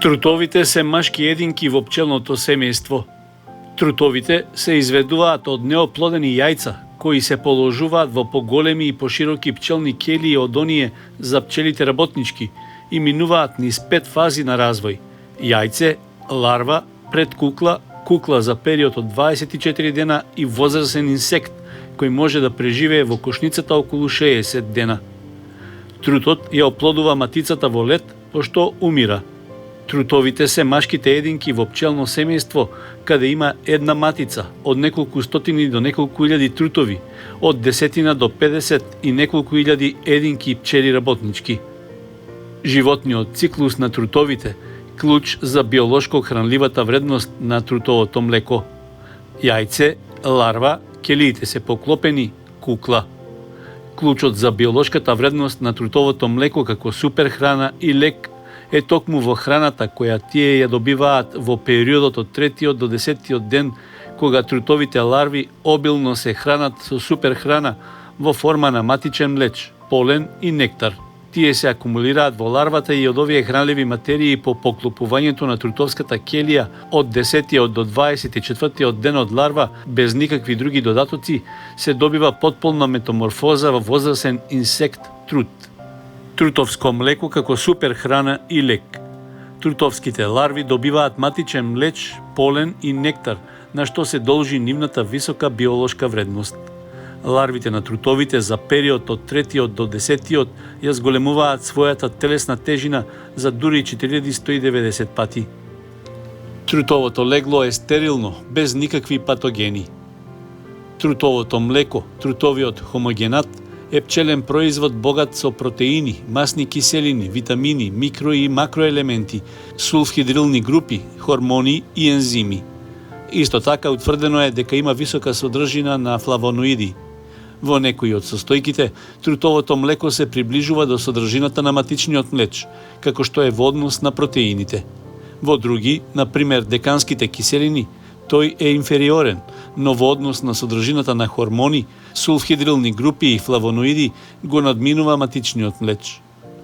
Трутовите се машки единки во пчелното семејство. Трутовите се изведуваат од неоплодени јајца, кои се положуваат во поголеми и пошироки пчелни келии од оние за пчелите работнички и минуваат низ 5 фази на развој: јајце, ларва, предкукла, кукла за период од 24 дена и возрасен инсект кој може да преживее во кошницата околу 60 дена. Трутот ја оплодува матицата во лет, пошто умира. Трутовите се машките единки во пчелно семејство, каде има една матица, од неколку стотини до неколку илјади трутови, од 10 до 50 и неколку илјади единки пчели работнички. Животниот циклус на трутовите клуч за биолошко хранливата вредност на трутовото млеко. Јајце, ларва, келиите се поклопени, кукла. Клучот за биолошката вредност на трутовото млеко како супер храна и лек е токму во храната која тие ја добиваат во периодот од 3 до 10 ден, кога трутовите ларви обилно се хранат со супер храна во форма на матичен млеч, полен и нектар. Тие се акумулираат во ларвата и од овие хранливи материи по поклопувањето на трутовската келија од 10 до 24 ден од ларва, без никакви други додатоци, се добива потполна метаморфоза во возрасен инсект трут. Трутовско млеко како супер храна и лек. Трутовските ларви добиваат матичен млеч, полен и нектар, на што се должи нивната висока биолошка вредност. Ларвите на трутовите за период од 3 до 10 ја зголемуваат својата телесна тежина за дури 4190 пати. Трутовото легло е стерилно, без никакви патогени. Трутовото млеко, трутовиот хомогенат, е пчелен производ богат со протеини, масни киселини, витамини, микро и макроелементи, сулфхидрилни групи, хормони и ензими. Исто така утврдено е дека има висока содржина на флавоноиди. Во некои од состојките, трутовото млеко се приближува до содржината на матичниот млеч, како што е во однос на протеините. Во други, например деканските киселини, тој е инфериорен, но во однос на содржината на хормони, сулфхидрилни групи и флавоноиди го надминува матичниот млеч.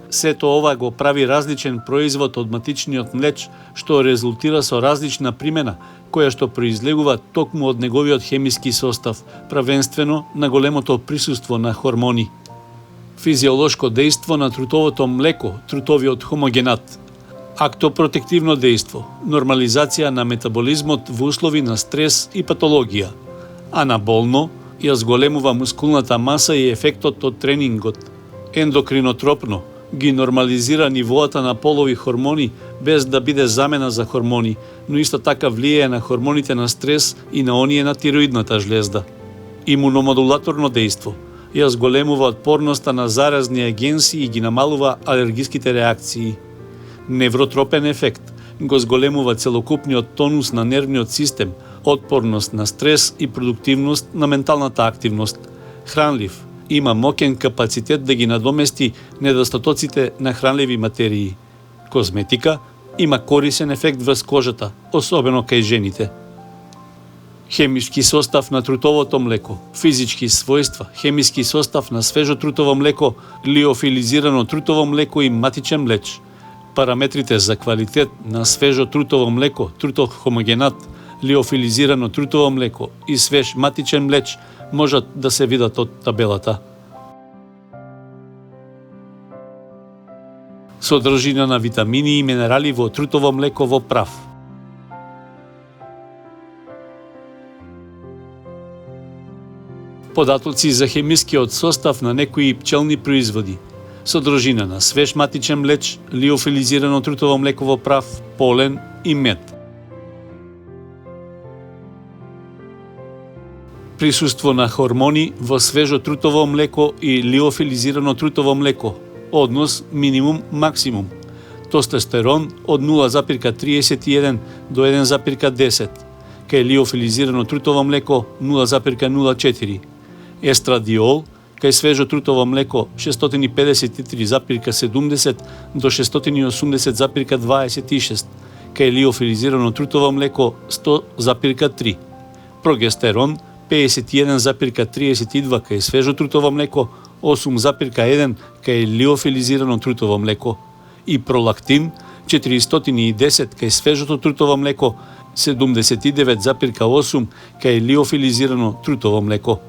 Сето ова го прави различен производ од матичниот млеч, што резултира со различна примена, која што произлегува токму од неговиот хемиски состав, правенствено на големото присуство на хормони. Физиолошко дејство на трутовото млеко, трутовиот хомогенат. Актопротективно дејство, нормализација на метаболизмот во услови на стрес и патологија. Анаболно, ја зголемува мускулната маса и ефектот од тренингот. Ендокринотропно, ги нормализира нивоата на полови хормони без да биде замена за хормони, но исто така влијае на хормоните на стрес и на оние на тироидната жлезда. Имуномодулаторно дејство, ја зголемува отпорноста на заразни агенси и ги намалува алергиските реакции. Невротропен ефект, го зголемува целокупниот тонус на нервниот систем, отпорност на стрес и продуктивност на менталната активност. Хранлив, има моќен капацитет да ги надомести недостатоците на хранливи материи. Козметика, има корисен ефект врз кожата, особено кај жените. Хемички состав на трутовото млеко, физички својства, хемиски состав на свежо трутово млеко, лиофилизирано трутово млеко и матичен млеч. Параметрите за квалитет на свежо трутово млеко, трутов хомогенат, лиофилизирано трутово млеко и свеж матичен млеч можат да се видат од табелата. Содржина на витамини и минерали во трутово млеко во прав. Податоци за хемискиот состав на некои пчелни производи. Содржина на свеж матичен млеч, лиофилизирано трутово млеко во прав, полен и мед. Присуство на хормони во свежо трутово млеко и лиофилизирано трутово млеко. Однос минимум-максимум. Тестостерон од 0,31 до 1,10. Кај лиофилизирано трутово млеко 0,04. Естрадиол кај свежо трутово млеко 653,70 до 680,26. Кај лиофилизирано трутово млеко 100,3. Прогестерон 51,32 кај свежо трутово млеко, 8,1 кај лиофилизирано трутово млеко и пролактин 410 кај свежото трутово млеко, 79,8 кај лиофилизирано трутово млеко.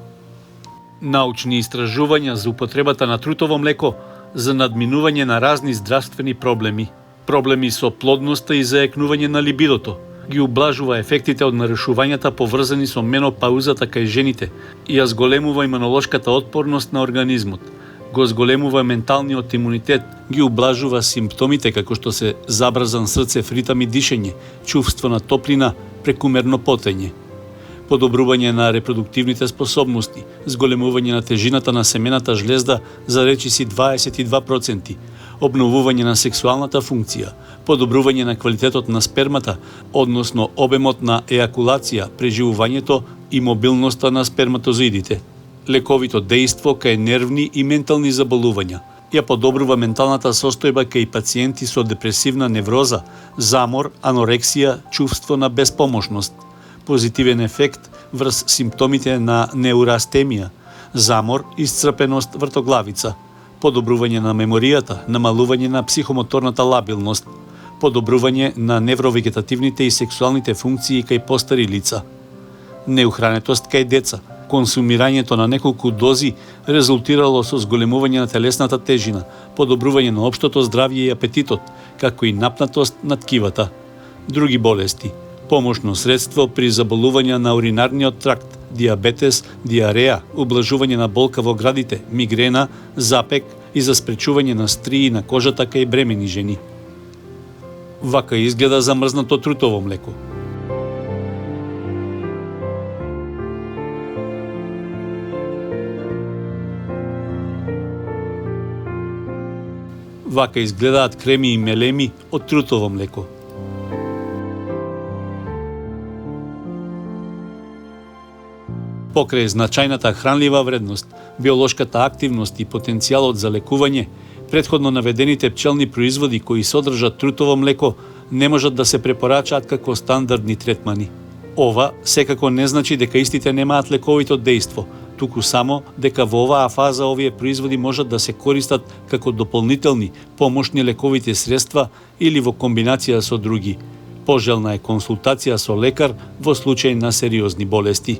Научни истражувања за употребата на трутово млеко за надминување на разни здравствени проблеми. Проблеми со плодноста и заекнување на либидото, ги ублажува ефектите од нарушувањата поврзани со менопаузата кај жените и ја зголемува имунолошката отпорност на организмот, го зголемува менталниот имунитет, ги ублажува симптомите како што се забрзан срцев ритам и дишење, чувство на топлина, прекумерно потење, подобрување на репродуктивните способности, зголемување на тежината на семената жлезда за речиси 22%, обновување на сексуалната функција, подобрување на квалитетот на спермата, односно обемот на еакулација, преживувањето и мобилноста на сперматозоидите, лековито дејство кај нервни и ментални заболувања, ја подобрува менталната состојба кај пациенти со депресивна невроза, замор, анорексија, чувство на беспомошност, позитивен ефект врз симптомите на неурастемија, замор, исцрпеност, вртоглавица, подобрување на меморијата, намалување на психомоторната лабилност, подобрување на невровегетативните и сексуалните функции кај постари лица, неухранетост кај деца, консумирањето на неколку дози резултирало со зголемување на телесната тежина, подобрување на општото здравје и апетитот, како и напнатост на ткивата. Други болести, помошно средство при заболувања на уринарниот тракт, диабетес, диареа, ублажување на болка во градите, мигрена, запек и за спречување на стрии на кожата кај бремени жени. Вака изгледа замрзнато трутово млеко. Вака изгледаат креми и мелеми од трутово млеко. Покрај значајната хранлива вредност, биолошката активност и потенцијалот за лекување, претходно наведените пчелни производи кои содржат трутово млеко не можат да се препорачаат како стандардни третмани. Ова секако не значи дека истите немаат лековито дејство, туку само дека во оваа фаза овие производи можат да се користат како дополнителни помошни лековити средства или во комбинација со други. Пожелна е консултација со лекар во случај на сериозни болести.